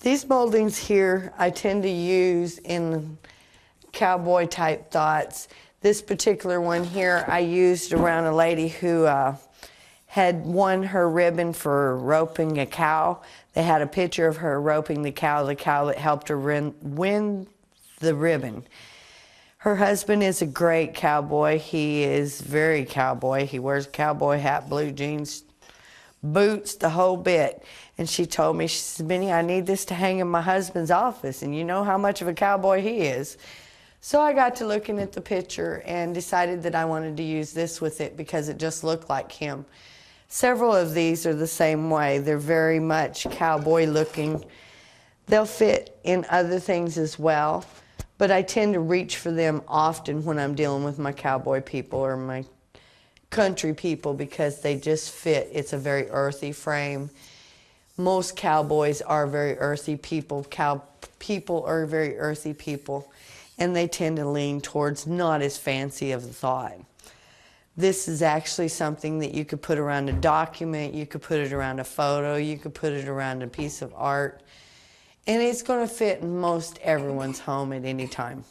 These moldings here I tend to use in cowboy type thoughts. This particular one here I used around a lady who had won her ribbon for roping a cow. They had a picture of her roping the cow that helped her win the ribbon. Her husband is a great cowboy. He is very cowboy. He wears a cowboy hat, blue jeans, boots, the whole bit. And she told me, she said, Minnie, I need this to hang in my husband's office, and you know how much of a cowboy he is. So I got to looking at the picture and decided that I wanted to use this with it because it just looked like him. Several of these are the same way. They're very much cowboy looking. They'll fit in other things as well, but I tend to reach for them often when I'm dealing with my cowboy people or my country people because they just fit. It's a very earthy frame. Most cowboys are very earthy people. People are very earthy people, and they tend to lean towards not as fancy of a thought. This is actually something that you could put around a document, you could put it around a photo, you could put it around a piece of art, and it's going to fit in most everyone's home at any time.